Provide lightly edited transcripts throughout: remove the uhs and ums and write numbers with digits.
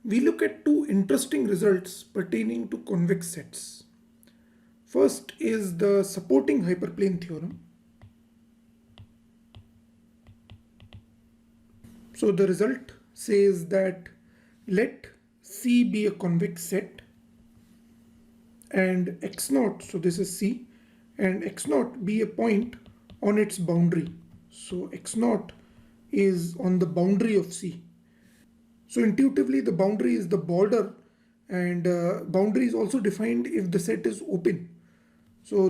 we look at two interesting results pertaining to convex sets. First is the supporting hyperplane theorem. So the result says that let C be a convex set and x0, so this is C, and x0 be a point on its boundary. So x0 is on the boundary of C. So intuitively the boundary is the border, and boundary is also defined if the set is open. So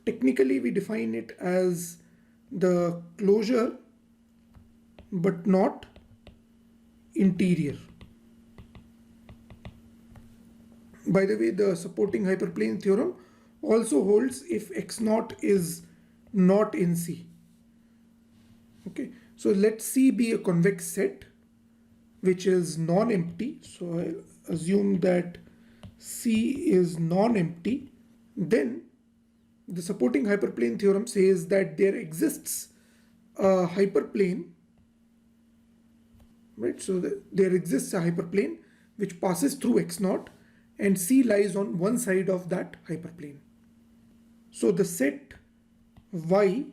technically we define it as the closure but not interior. By the way, the supporting hyperplane theorem also holds if x0 is not in C. Okay, so let C be a convex set which is non-empty. So I'll assume that C is non-empty. Then the supporting hyperplane theorem says that there exists a hyperplane, right? So there exists a hyperplane which passes through x0 and C lies on one side of that hyperplane. So the set Y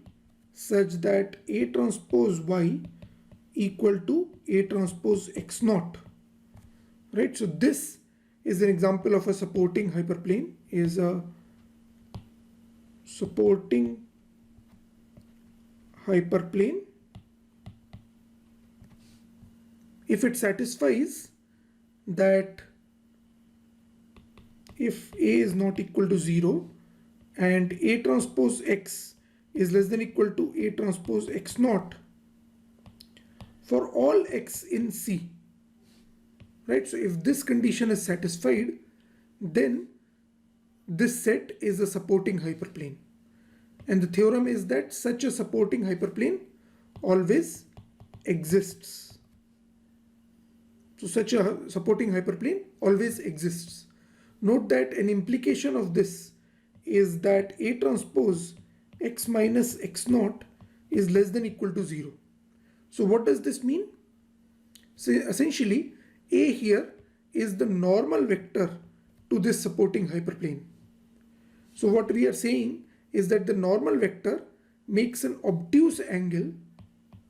such that A transpose Y equal to A transpose x0, right? So this is an example of a supporting hyperplane, is a supporting hyperplane if it satisfies that if A is not equal to 0 and A transpose X is less than equal to A transpose x0 for all X in C, right? So if this condition is satisfied, then this set is a supporting hyperplane, and the theorem is that such a supporting hyperplane always exists. So such a supporting hyperplane always exists. Note that an implication of this is that A transpose x minus x0 is less than equal to 0. So what does this mean? So essentially A here is the normal vector to this supporting hyperplane. So what we are saying is that the normal vector makes an obtuse angle,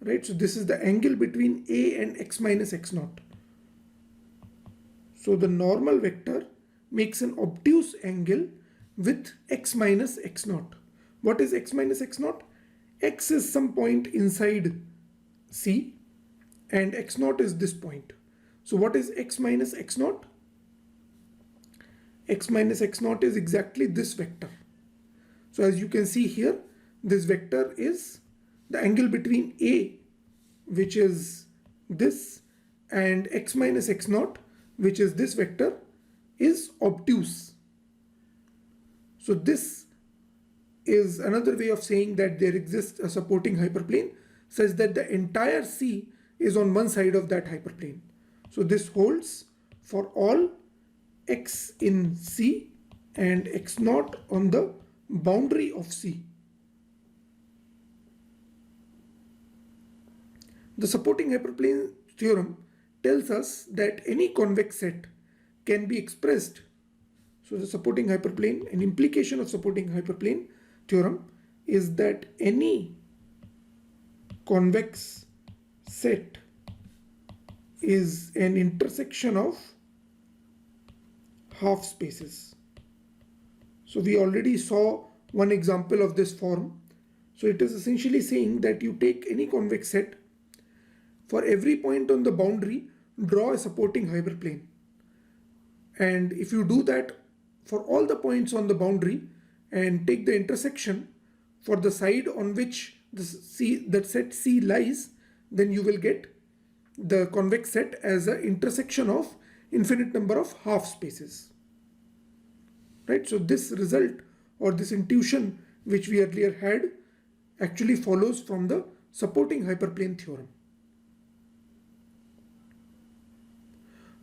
right? So this is the angle between A and x minus x0. So the normal vector makes an obtuse angle with x minus x0. What is x minus x0? X is some point inside C and x0 is this point. So what is x minus x0? X minus x0 is exactly this vector. So as you can see here, this vector is the angle between A, which is this, and x minus x0, which is this vector, is obtuse. So this is another way of saying that there exists a supporting hyperplane such that the entire C is on one side of that hyperplane. So this holds for all X in C and x0 on the boundary of C. The supporting hyperplane theorem tells us that any convex set can be expressed. So the supporting hyperplane, an implication of supporting hyperplane theorem is that any convex set is an intersection of half spaces. So we already saw one example of this form. So it is essentially saying that you take any convex set, for every point on the boundary draw a supporting hyperplane, and if you do that for all the points on the boundary and take the intersection for the side on which that set C lies, then you will get the convex set as an intersection of infinite number of half spaces, right? So this result or this intuition which we earlier had actually follows from the supporting hyperplane theorem.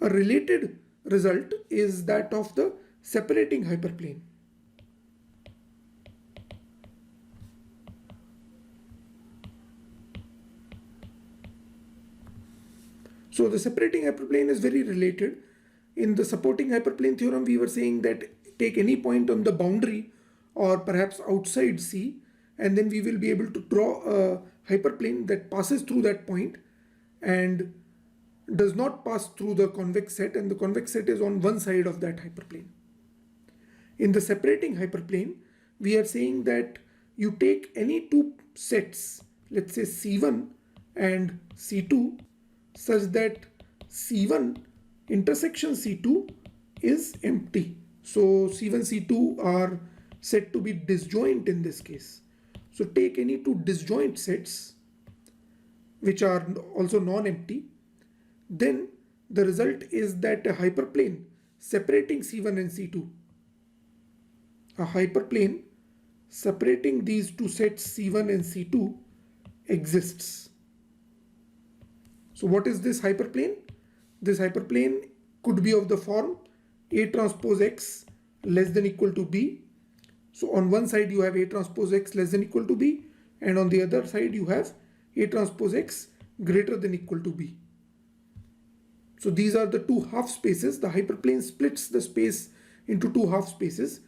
A related result is that of the separating hyperplane. So So the separating hyperplane is very related. In the supporting hyperplane theorem, we were saying that take any point on the boundary or perhaps outside C, and then we will be able to draw a hyperplane that passes through that point and does not pass through the convex set, and the convex set is on one side of that hyperplane. In the separating hyperplane, we are saying that you take any two sets, let's say C1 and C2, such that C1 intersection C2 is empty. So C1, C2 are said to be disjoint in this case. So take any two disjoint sets which are also non-empty. Then the result is that a hyperplane separating C1 and C2, a hyperplane separating these two sets C1 and C2 exists. So what is this hyperplane? This hyperplane could be of the form A transpose X less than equal to B. So on one side you have A transpose X less than equal to B, and on the other side you have A transpose X greater than equal to B. So these are the two half spaces. The hyperplane splits the space into two half spaces,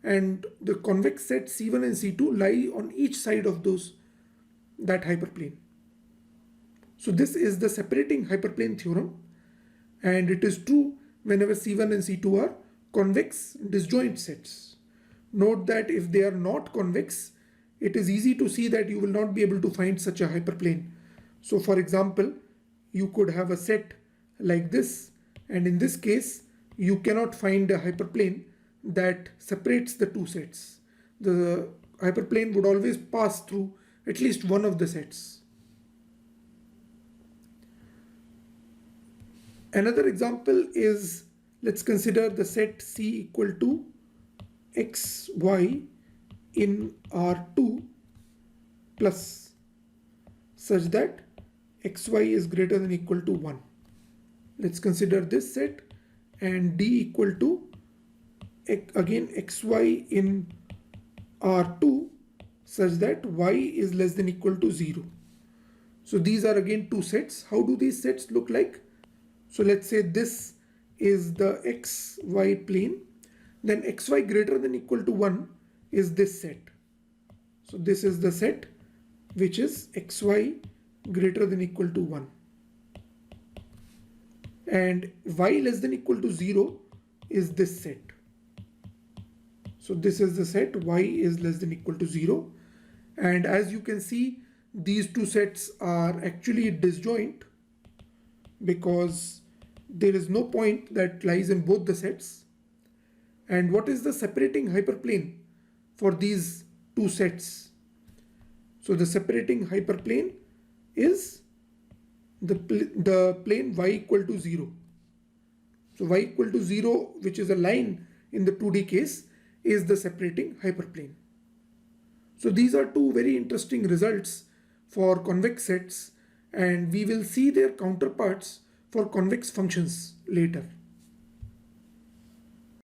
and the convex set C1 and C2 lie on each side of that hyperplane. So this is the separating hyperplane theorem, and it is true whenever C1 and C2 are convex disjoint sets. Note that if they are not convex, it is easy to see that you will not be able to find such a hyperplane. So for example, you could have a set like this, and in this case you cannot find a hyperplane that separates the two sets. The hyperplane would always pass through at least one of the sets. Another example is, let's consider the set C equal to xy in R2 plus, such that xy is greater than equal to 1. Let's consider this set, and D equal to again xy in R2 such that y is less than equal to 0. So these are again two sets. How do these sets look like? So let's say this is the xy plane, then xy greater than equal to 1 is this set. So this is the set which is xy greater than equal to 1. And y less than equal to 0 is this set. So this is the set y is less than equal to 0. And as you can see, these two sets are actually disjoint because there is no point that lies in both the sets. And what is the separating hyperplane for these two sets? So the separating hyperplane is the plane y equal to 0. So y equal to 0, which is a line in the 2D case, is the separating hyperplane. So these are two very interesting results for convex sets, and we will see their counterparts for convex functions later.